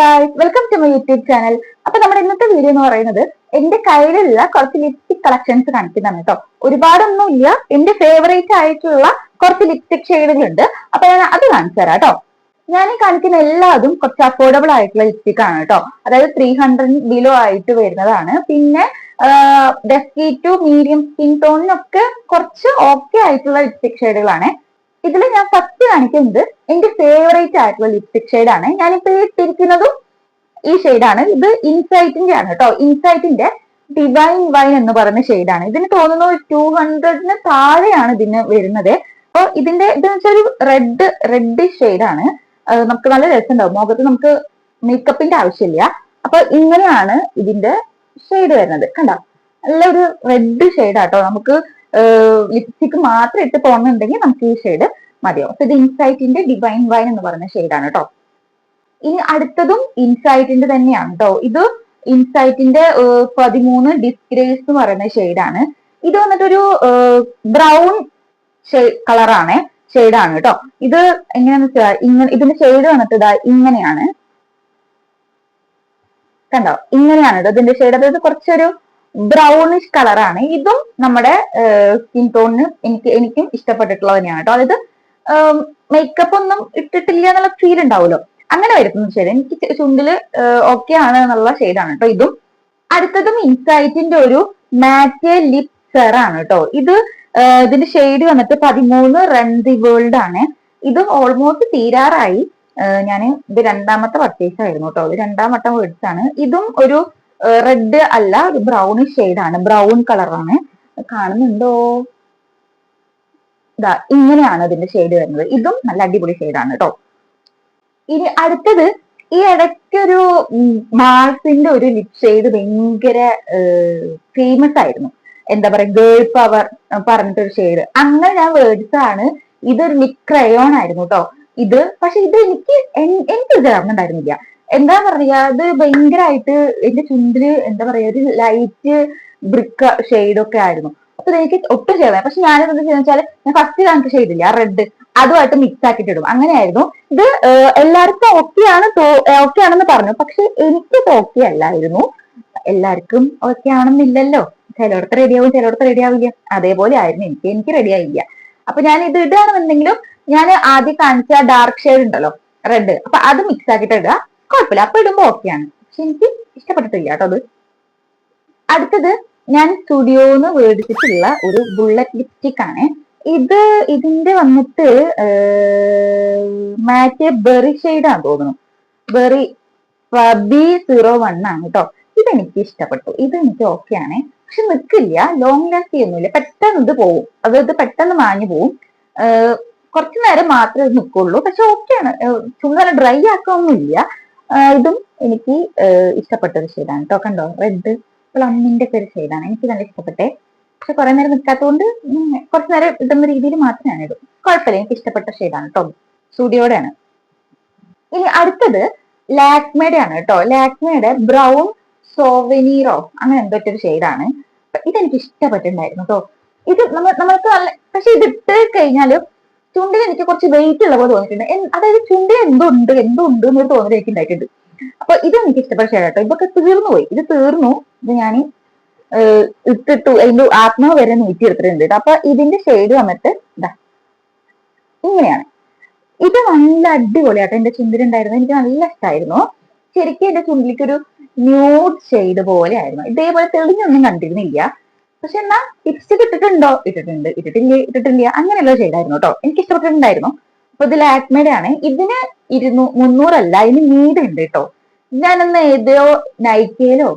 Guys, welcome to my YouTube channel. അപ്പൊ നമ്മുടെ ഇന്നത്തെ വീഡിയോ എന്ന് പറയുന്നത് എന്റെ കയ്യിലുള്ള കുറച്ച് ലിപ്സ്റ്റിക് കളക്ഷൻസ് കാണിക്കുന്നതാണ് കേട്ടോ. ഒരുപാടൊന്നും ഇല്ല, എന്റെ ഫേവറേറ്റ് ആയിട്ടുള്ള കുറച്ച് ലിപ്സ്റ്റിക് ഷെയ്ഡുകളുണ്ട്. അപ്പൊ ഞാൻ അത് കാണിച്ചു തരാം കേട്ടോ. ഞാൻ ഈ കാണിക്കുന്ന എല്ലാതും കുറച്ച് അഫോർഡബിൾ ആയിട്ടുള്ള ലിപ്സ്റ്റിക് ആണ് കേട്ടോ. അതായത് 300 ബിലോ ആയിട്ട് വരുന്നതാണ്. പിന്നെ ഡസ്കി ടു മീഡിയം സ്കിൻ ടോണിനൊക്കെ കുറച്ച് ഓക്കെ ആയിട്ടുള്ള ലിപ്സ്റ്റിക് ഷെയ്ഡുകളാണ്. ഇതിൽ ഞാൻ ഫസ്റ്റ് കാണിക്കുന്നത് എന്റെ ഫേവറേറ്റ് ആയിട്ടുള്ള ലിപ്സ്റ്റിക് ഷെയ്ഡാണ്. ഞാനിപ്പോ ഇട്ടിരിക്കുന്നതും ഈ ഷെയ്ഡാണ്. ഇത് ഇൻസൈറ്റിന്റെ ആണ് കേട്ടോ. ഇൻസൈറ്റിന്റെ ഡിവൈൻ വൈൻ എന്ന് പറയുന്ന ഷെയ്ഡാണ്. ഇതിന് തോന്നുന്നു 200 താഴെയാണ് ഇതിന് വരുന്നത്. അപ്പൊ ഇതിന്റെ ഇതെന്ന് വെച്ചാൽ ഒരു റെഡ് ഷെയ്ഡാണ്. നമുക്ക് നല്ല രസമുണ്ടാവും മുഖത്ത്. നമുക്ക് മേക്കപ്പിന്റെ ആവശ്യമില്ല. അപ്പൊ ഇങ്ങനെയാണ് ഇതിന്റെ ഷെയ്ഡ് വരുന്നത്. കണ്ടോ, നല്ലൊരു റെഡ് ഷെയ്ഡാട്ടോ. നമുക്ക് ലിപ്സ്റ്റിക് മാത്രം ഇട്ട് പോകുന്നുണ്ടെങ്കിൽ നമുക്ക് ഈ ഷെയ്ഡ് മതിയാവും. അപ്പൊ ഇത് ഇൻസൈറ്റിന്റെ ഡിവൈൻ വൈൻ എന്ന് പറയുന്ന ഷെയ്ഡാണ് കേട്ടോ. ഇനി അടുത്തതും ഇൻസൈറ്റിന്റെ തന്നെയാണ് കേട്ടോ. ഇത് ഇൻസൈറ്റിന്റെ 13 ഡിസ്ഗ്രേസ് എന്ന് പറയുന്ന ഷെയ്ഡാണ്. ഇത് വന്നിട്ടൊരു ബ്രൗൺ കളറാണ് ഷെയ്ഡാണ് കേട്ടോ. ഇത് എങ്ങനെയാന്ന് വെച്ചാൽ ഇതിന്റെ ഷെയ്ഡ് വന്നിട്ട് ഇതാ ഇങ്ങനെയാണ്. കണ്ടോ, ഇങ്ങനെയാണ് കേട്ടോ ഇതിന്റെ ഷെയ്ഡ്. അതായത് കുറച്ചൊരു ബ്രൗണിഷ് കളറാണ്. ഇതും നമ്മുടെ സ്കിൻ ടോണിന് എനിക്കും ഇഷ്ടപ്പെട്ടിട്ടുള്ളത് തന്നെയാണ് കേട്ടോ. അതായത് മേക്കപ്പ് ഒന്നും ഇട്ടിട്ടില്ല എന്നുള്ള ഫീൽ ഉണ്ടാവുമല്ലോ, അങ്ങനെ വരുന്ന ഷെയ്ഡ് എനിക്ക് ചുണ്ടില് ഓക്കെ ആണ് എന്നുള്ള ഷെയ്ഡാണ് കേട്ടോ ഇതും. അടുത്തതും ഇൻസൈറ്റിന്റെ ഒരു മാറ്റ് ലിപ് സെറ ആണ് കേട്ടോ. ഇതിന്റെ ഷെയ്ഡ് വന്നിട്ട് 13 റൺ ദി വേൾഡ് ആണ്. ഇതും ഓൾമോസ്റ്റ് തീരാറായി. ഞാൻ ഇത് രണ്ടാമത്തെ പർച്ചേസ് ആയിരുന്നു കേട്ടോ. ഇത് രണ്ടാം വട്ടം മേടിച്ചാണ്. ഇതും ഒരു റെഡ് അല്ല, ഒരു ബ്രൗണിഷ് ഷെയ്ഡാണ്. ബ്രൗൺ കളറാണ്. കാണുന്നുണ്ടോ? ഇതാ ഇങ്ങനെയാണ് ഇതിന്റെ ഷെയ്ഡ് വരുന്നത്. ഇതും നല്ല അടിപൊളി ഷെയ്ഡാണ് കേട്ടോ. ഇനി അടുത്തത് ഈ ഇടയ്ക്കൊരു മാർസിന്റെ ഒരു ലിപ് ഷെയ്ഡ് ഭയങ്കര ഫേമസ് ആയിരുന്നു. എന്താ പറയാ, ഗേൾ പവർ പറഞ്ഞിട്ടൊരു ഷെയ്ഡ്. അങ്ങനെ ഞാൻ മേടിച്ചതാണ്. ഇതൊരു ലിപ് ക്രയോൺ ആയിരുന്നു കേട്ടോ. പക്ഷെ ഇത് എനിക്ക് ചേർന്നുണ്ടായിരുന്നില്ല. എന്താ പറയാ, ഇത് ഭയങ്കരമായിട്ട് എന്റെ ചുണ്ടില് എന്താ പറയാ ഒരു ലൈറ്റ് ബ്രിക്ക് ഷെയ്ഡൊക്കെ ആയിരുന്നു. അപ്പൊ എനിക്ക് ഒട്ടും ചേർന്ന. പക്ഷെ ഞാനിത് എന്താ ചെയ്യുന്ന വെച്ചാൽ ഞാൻ ഫസ്റ്റ് കാണിച്ച ഷെയ്ഡില്ല റെഡ്, അതുമായിട്ട് മിക്സ് ആക്കിയിട്ട് ഇടും. അങ്ങനെയായിരുന്നു. ഇത് എല്ലാവർക്കും ഓക്കെ ആണെന്ന് പറഞ്ഞു. പക്ഷെ എനിക്കത് ഓക്കെ അല്ലായിരുന്നു. എല്ലാവർക്കും ഓക്കെ ആണെന്നില്ലല്ലോ. ചിലയിടത്ത് റെഡിയാവും, ചിലയിടത്ത് റെഡിയാവില്ല. അതേപോലെ ആയിരുന്നു എനിക്ക് റെഡി ആയില്ല. അപ്പൊ ഞാൻ ഇത് ഇടുകയാണെന്നുണ്ടെങ്കിലും ഞാൻ ആദ്യം കാണിച്ച ഡാർക്ക് ഷെയ്ഡ് ഉണ്ടല്ലോ റെഡ്, അപ്പൊ അത് മിക്സ് ആക്കിയിട്ട് ഇടുക, കുഴപ്പമില്ല. അപ്പൊ ഇടുമ്പോ ഓക്കെയാണ്. പക്ഷെ എനിക്ക് ഇഷ്ടപ്പെട്ടിട്ടില്ല കേട്ടോ അത്. അടുത്തത് ഞാൻ സ്റ്റുഡിയോന്ന് മേടിച്ചിട്ടുള്ള ഒരു ബുള്ളറ്റ് ലിപ്സ്റ്റിക് ആണ്. ഇതിന്റെ വന്നിട്ട് മാറ്റ് ബെറി ഷെയ്ഡാന്ന് തോന്നുന്നു. ബെറി B01 ആണ് കേട്ടോ. ഇതെനിക്ക് ഇഷ്ടപ്പെട്ടു. ഇതെനിക്ക് ഓക്കെ ആണ്. പക്ഷെ നിൽക്കില്ല, ലോങ് ലാസ്റ്റ് ചെയ്യുന്നില്ല. പെട്ടെന്ന് ഇത് പോവും, അതായത് പെട്ടെന്ന് മാഞ്ഞു പോവും. കുറച്ചു നേരം മാത്രമേ ഇത് നിൽക്കുള്ളൂ. പക്ഷെ ഓക്കെയാണ്. ചുമ്മാ ഡ്രൈ ആക്കാനൊന്നുമില്ല. ഇതും എനിക്ക് ഇഷ്ടപ്പെട്ട ഒരു ഷെയ്ഡാണ് കേട്ടോ. കണ്ടോ, റെഡ് പ്ലമ്മിന്റെ ഒക്കെ ഒരു ഷെയ്ഡാണ്. എനിക്ക് നല്ല ഇഷ്ടപ്പെട്ടെ. പക്ഷെ കുറെ നേരം നിൽക്കാത്തതുകൊണ്ട് കുറച്ചു നേരം ഇടുന്ന രീതിയിൽ മാത്രമാണ് ഇടും. കുഴപ്പമില്ല, എനിക്ക് ഇഷ്ടപ്പെട്ട ഷെയ്ഡാണ് കേട്ടോ. സ്റ്റുഡിയോയുടെ ആണ്. ഇനി അടുത്തത് ലാക്മേയുടെ ആണ് കേട്ടോ. ലാക്മേയുടെ ബ്രൗൺ സോവനീറോ അങ്ങനെ എന്തൊക്കെ ഷെയ്ഡാണ്. ഇതെനിക്ക് ഇഷ്ടപ്പെട്ടിട്ടുണ്ടായിരുന്നു കേട്ടോ. ഇത് നമ്മൾക്ക് നല്ല, പക്ഷെ ഇതിട്ട് കഴിഞ്ഞാല് ചുണ്ടിൽ എനിക്ക് കുറച്ച് വെയിറ്റ് ഉള്ള പോലെ തോന്നിയിട്ടുണ്ട്. അതായത് ചുണ്ടിൽ എന്തോ ഉണ്ട് എന്നൊരു തോന്നൽ എനിക്ക് ഉണ്ടായിട്ടുണ്ട്. അപ്പൊ ഇത് എനിക്ക് ഇഷ്ടപ്പെട്ട ഷെയ്ഡ് കേട്ടോ. ഇതൊക്കെ തീർന്നു പോയി. ഇത് തീർന്നു. ഇത് ഞാൻ ഇട്ടിട്ടു അതിന്റെ ആത്മാവ് വരെ നീട്ടിയെടുത്തിട്ടുണ്ട്. അപ്പൊ ഇതിന്റെ ഷെയ്ഡ് വന്നിട്ട് ഇതാ ഇങ്ങനെയാണ്. ഇത് നല്ല അടിപൊളിയാട്ടോ. എന്റെ ചുണ്ടിലുണ്ടായിരുന്നു, എനിക്ക് നല്ല ഇഷ്ടമായിരുന്നു. ശരിക്കും എന്റെ ചുണ്ടിലേക്ക് ഒരു ന്യൂഡ് ഷെയ്ഡ് പോലെ ആയിരുന്നു. ഇതേപോലെ തെളിഞ്ഞൊന്നും കണ്ടിരുന്നില്ല. പക്ഷെ എന്നാ ലിപ്സ്റ്റിക് ഇട്ടിട്ടുണ്ടോ, ഇട്ടിട്ടില്ല അങ്ങനെയുള്ള ഷെയ്ഡായിരുന്നു കേട്ടോ. എനിക്ക് ഇഷ്ടപ്പെട്ടിട്ടുണ്ടായിരുന്നു. അപ്പൊ ഇത് ലാക്മേയുടെ ആണ്. ഇതിന് 300 അല്ല, ഇതിന് നീഡ് ഉണ്ട് കേട്ടോ. ഞാനൊന്ന് ഏതോ നൈക്കയിലോ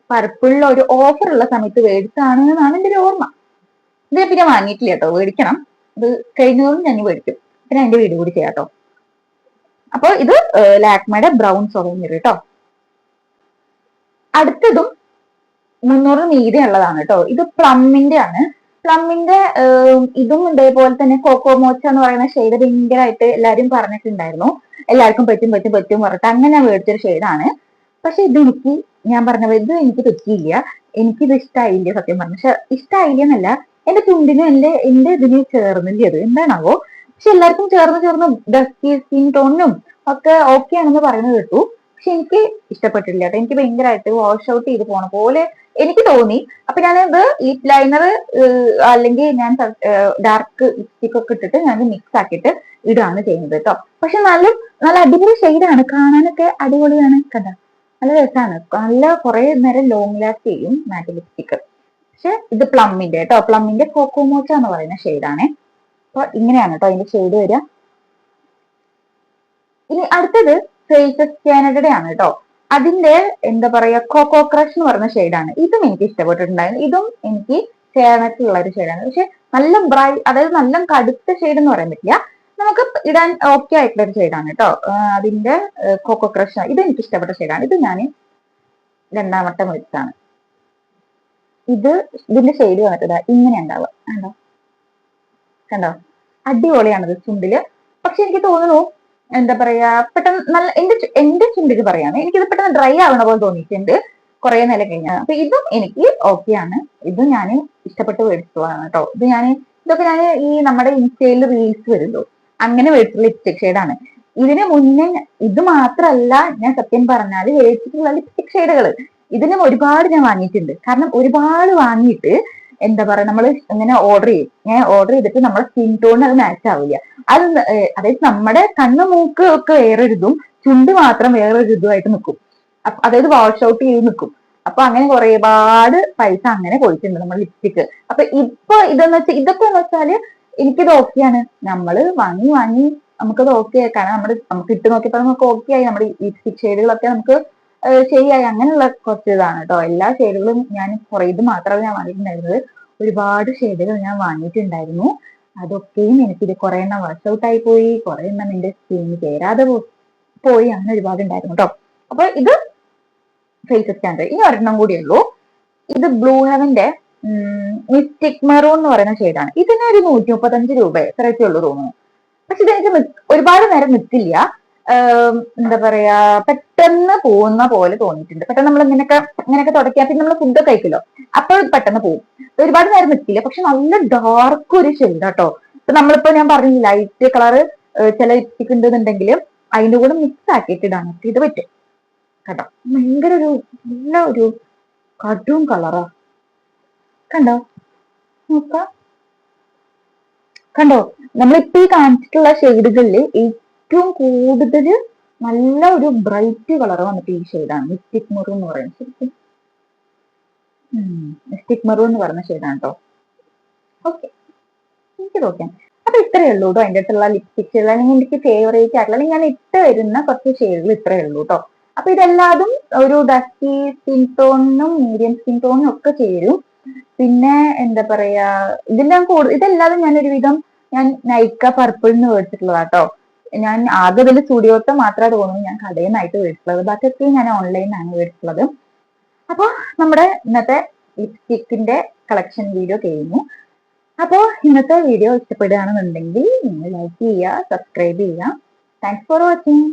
പർപ്പിളിലോ ഒരു ഓഫർ ഉള്ള സമയത്ത് മേടിച്ചാണ് എന്നാണ് എന്റെ ഒരു ഓർമ്മ. ഇത് പിന്നെ വാങ്ങിയിട്ടില്ല കേട്ടോ, മേടിക്കണം. ഇത് കഴിഞ്ഞതും ഞാൻ മേടിക്കും. പിന്നെ അതിന്റെ വീഡിയോ കൂടി ചെയ്യാം കേട്ടോ. അപ്പൊ ഇത് ലാക്മേയുടെ ബ്രൗൺ സോവനീർ കേട്ടോ. അടുത്തതും 300 മീതെ ഉള്ളതാണ് കേട്ടോ. ഇത് പ്ലമ്മിന്റെ ആണ്. പ്ലമ്മിന്റെ ഇതും ഇതേപോലെ തന്നെ കോക്കോ മോച്ച എന്ന് പറയുന്ന ഷെയ്ഡ് ഭയങ്കരമായിട്ട് എല്ലാരും പറഞ്ഞിട്ടുണ്ടായിരുന്നു. എല്ലാവർക്കും പറ്റും പറഞ്ഞിട്ട് അങ്ങനെ മേടിച്ചൊരു ഷെയ്ഡാണ്. പക്ഷെ ഇതെനിക്ക്, ഞാൻ പറഞ്ഞത് ഇത് എനിക്ക് പറ്റിയില്ല. എനിക്കിത് ഇഷ്ടമായില്ല സത്യം പറഞ്ഞു. പക്ഷെ ഇഷ്ടമായില്ല എന്നല്ല, എന്റെ ചുണ്ടിനും എന്റെ ഇതിന് ചേർന്നില്ല. അത് എന്താണാവോ. പക്ഷെ എല്ലാവർക്കും ചേർന്ന് ഡസ്കി സ്കിൻ ടോണിനും ഒക്കെ ഓക്കെ ആണെന്ന് പറയുന്നത് കേട്ടു. പക്ഷെ എനിക്ക് ഇഷ്ടപ്പെട്ടില്ല കേട്ടോ. എനിക്ക് ഭയങ്കരമായിട്ട് വാഷ് ഔട്ട് ചെയ്ത് പോണ പോലെ എനിക്ക് തോന്നി. അപ്പൊ ഞാനത് ലിപ് ലൈനർ അല്ലെങ്കിൽ ഞാൻ ഡാർക്ക് ലിപ്സ്റ്റിക് ഒക്കെ ഇട്ടിട്ട് ഞാൻ മിക്സ് ആക്കിയിട്ട് ഇടാണ് ചെയ്യുന്നത് കേട്ടോ. പക്ഷെ നല്ല നല്ല അടിപൊളി ഷെയ്ഡാണ്, കാണാനൊക്കെ അടിപൊളിയാണ്. കണ്ട നല്ല രസമാണ്, നല്ല കുറെ നേരം ലോങ് ലാസ്റ്റ് ചെയ്യും മാറ്റ് ലിപ്സ്റ്റിക്. പക്ഷെ ഇത് പ്ലമ്മിന്റെ കേട്ടോ, പ്ലമ്മിന്റെ കോക്കോമോച്ച എന്ന് പറയുന്ന ഷെയ്ഡാണ്. അപ്പൊ ഇങ്ങനെയാണ് കേട്ടോ അതിന്റെ ഷെയ്ഡ് വരിക. ഇനി അടുത്തത് ഫേസസ് കാനഡയുടെ ആണ് കേട്ടോ. അതിന്റെ എന്താ പറയാ കോക്കോ ക്രഷ് എന്ന് പറയുന്ന ഷെയ്ഡാണ്. ഇതും എനിക്ക് ഇഷ്ടപ്പെട്ടിട്ടുണ്ടായിരുന്നു. ഇതും എനിക്ക് ചേർന്നിട്ടുള്ള ഒരു ഷെയ്ഡാണ്. പക്ഷെ നല്ല ബ്രൈറ്റ്, അതായത് നല്ല കടുത്ത ഷെയ്ഡ് എന്ന് പറയാൻ പറ്റില്ല, നമുക്ക് ഇടാൻ ഓക്കെ ആയിട്ടുള്ള ഒരു ഷെയ്ഡാണ് കേട്ടോ. അതിന്റെ കോക്കോ ക്രഷ് ഇത് എനിക്ക് ഇഷ്ടപ്പെട്ട ഷെയ്ഡാണ്. ഇത് ഞാൻ രണ്ടാമത്തെ വെച്ചാണ്. ഇതിന്റെ ഷെയ്ഡ് വന്നിട്ട് ഇങ്ങനെ ഉണ്ടാവുക, കണ്ടോ കണ്ടോ, അടിപൊളിയാണിത് ചുണ്ടില്. പക്ഷെ എനിക്ക് തോന്നുന്നു എന്താ പറയാ പെട്ടെന്ന് നല്ല എന്റെ ചുണ്ടില് പറയാണ്, എനിക്കിത് പെട്ടെന്ന് ഡ്രൈ ആവണ പോലെ തോന്നിയിട്ടുണ്ട് കുറെ നേരം കഴിഞ്ഞാൽ. അപ്പൊ ഇതും എനിക്ക് ഓക്കെയാണ്. ഇതും ഞാൻ ഇഷ്ടപ്പെട്ട് മേടിച്ചതാണ് കേട്ടോ. ഇതൊക്കെ ഞാൻ ഈ നമ്മുടെ ഇൻസ്റ്റയിൽ റീൽസ് വരുമല്ലോ, അങ്ങനെ മേടിച്ചിട്ടുള്ള ലിപ്സ്റ്റിക് ഷെയ്ഡാണ്. ഇതിന് മുന്നേ ഇത് മാത്രമല്ല ഞാൻ സത്യം പറഞ്ഞാല് മേടിച്ചിട്ടുള്ള ലിപ്സ്റ്റിക് ഷെയ്ഡുകൾ ഇതിനും ഒരുപാട് ഞാൻ വാങ്ങിയിട്ടുണ്ട്. കാരണം ഒരുപാട് വാങ്ങിയിട്ട് എന്താ പറയാ നമ്മൾ ഇങ്ങനെ ഓർഡർ ചെയ്യും. ഞാൻ ഓർഡർ ചെയ്തിട്ട് നമ്മുടെ സ്കിൻ ടോണിന് അത് മാച്ച് ആവില്ല. അത് അതായത് നമ്മുടെ കണ്ണ് മൂക്ക് ഒക്കെ വേറൊരിതും ചുണ്ട് മാത്രം വേറൊരു ഇതുമായിട്ട് നിൽക്കും. അതായത് വാഷ് ഔട്ട് ചെയ്ത് നിൽക്കും. അപ്പൊ അങ്ങനെ ഒരുപാട് പൈസ അങ്ങനെ പോയിട്ടുണ്ട് നമ്മൾ ലിപ്സ്റ്റിക്ക്. അപ്പൊ ഇപ്പൊ ഇതൊക്കെ എന്ന് വെച്ചാല് എനിക്കിത് ഓക്കെയാണ്. നമ്മള് വാങ്ങി നമുക്കത് ഓക്കെ ആയി. കാരണം നമുക്ക് ഇട്ട് നോക്കിയപ്പോൾ നമുക്ക് ഓക്കെ ആയി. നമ്മുടെ ലിപ്സ്റ്റിക് ഷെയ്ഡുകളൊക്കെ നമുക്ക് ശരിയായി. അങ്ങനെയുള്ള കുറച്ച് ഇതാണ് കേട്ടോ. എല്ലാ ഷെയ്ഡുകളും ഞാൻ കുറെ ഇത് മാത്രമല്ല ഞാൻ വാങ്ങിയിട്ടുണ്ടായിരുന്നത്, ഒരുപാട് ഷെയ്ഡുകൾ ഞാൻ വാങ്ങിയിട്ടുണ്ടായിരുന്നു. അതൊക്കെയും എനിക്കിത് കുറെ എണ്ണം വാഷ് ഔട്ട് ആയി പോയി, കുറെ എണ്ണം എന്റെ സ്കിന്നിന് ചേരാതെ പോയി, അങ്ങനെ ഒരുപാട് ഉണ്ടായിരുന്നു കേട്ടോ. അപ്പൊ ഇത് ഫേസസ് സ്റ്റാൻഡേർഡ്. ഇനി ഒരെണ്ണം കൂടിയേ ഉള്ളൂ. ഇത് ബ്ലൂ ഹെവന്റെ മിസ്റ്റിക് മെറൂൺ എന്ന് പറയുന്ന ഷെയ്ഡാണ്. ഇതിന് ഒരു 135 രൂപ എത്രയൊക്കെ ഉള്ളൂ തോന്നുന്നു. പക്ഷെ ഇതെനിക്ക് ഒരുപാട് നേരം നിൽക്കില്ല. എന്താ പറയാ പെട്ടെന്ന് പോകുന്ന പോലെ തോന്നിയിട്ടുണ്ട്. പെട്ടെന്ന് നമ്മൾ ഇങ്ങനെയൊക്കെ തുടക്കിയാൽ പിന്നെ നമ്മൾ ഫുഡ് കഴിക്കല്ലോ, അപ്പോൾ പെട്ടെന്ന് പോകും. ഒരുപാട് നേരം നിൽക്കില്ല. പക്ഷെ നല്ല ഡാർക്ക് ഒരു ഷെയ്ഡ് കേട്ടോ. ഇപ്പൊ നമ്മളിപ്പോ ഞാൻ പറഞ്ഞു ലൈറ്റ് കളറ് ചില ലിപ്സ്റ്റിക് ഉണ്ടെന്നുണ്ടെങ്കിൽ അതിന്റെ കൂടെ മിക്സ് ആക്കിയിട്ട് ഇടാൻ ഇത് പറ്റും കേട്ടോ. ഭയങ്കര നല്ല ഒരു കടും കളറാ, കണ്ടോ നോക്കാം, കണ്ടോ. നമ്മളിപ്പോ ഈ കാണിച്ചിട്ടുള്ള ഷെയ്ഡുകളിൽ ഏറ്റവും കൂടുതൽ നല്ല ഒരു ബ്രൈറ്റ് കളർ വന്നിട്ട് ഈ ഷെയ്ഡാണ് മിസ്റ്റിക് മെറൂൺ എന്ന് പറയുന്നത്. ശരിക്കും മിസ്റ്റിക് മെറൂൺ എന്ന് പറയുന്ന ഷെയ്ഡാണ് കേട്ടോ. ഓക്കെ, എനിക്ക് നോക്കാം. അപ്പൊ ഇത്രയേ ഉള്ളൂ കേട്ടോ എൻ്റെ അടുത്തുള്ള ലിപ്സ്റ്റിക് ഷെയ്ഡ്, അല്ലെങ്കിൽ എനിക്ക് ഫേവറേറ്റ് ആയിട്ടുള്ള അല്ലെങ്കിൽ ഞാൻ ഇട്ട് വരുന്ന കുറച്ച് ഷെയ്ഡുകൾ ഇത്രയേ ഉള്ളൂ കേട്ടോ. അപ്പൊ ഇതെല്ലാതും ഒരു ഡസ്റ്റി സ്കിൻ ടോണിനും മീഡിയം സ്കിൻ ടോണിനും ഒക്കെ ചേരും. പിന്നെ എന്താ പറയാ ഇതെല്ലാതും ഞാൻ നൈക്ക പർപ്പിളിന്ന് മേടിച്ചിട്ടുള്ളതാട്ടോ. ഞാൻ ആകെ ഇതിൽ സ്റ്റുഡിയോത്തെ മാത്രമേ തോന്നുന്നു ഞാൻ കടയിൽ നിന്നായിട്ട് മേടിച്ചിട്ടുള്ളത്. ബാക്കിയൊക്കെ ഞാൻ ഓൺലൈനിലാണ് മേടിച്ചിട്ടുള്ളത്. അപ്പൊ നമ്മുടെ ഇന്നത്തെ ലിപ്സ്റ്റിക്കിന്റെ കളക്ഷൻ വീഡിയോ കഴിഞ്ഞു. അപ്പോൾ ഇന്നത്തെ വീഡിയോ ഇഷ്ടപ്പെടുകയാണെന്നുണ്ടെങ്കിൽ നിങ്ങൾ ലൈക്ക് ചെയ്യുക, സബ്സ്ക്രൈബ് ചെയ്യുക. Thanks for watching.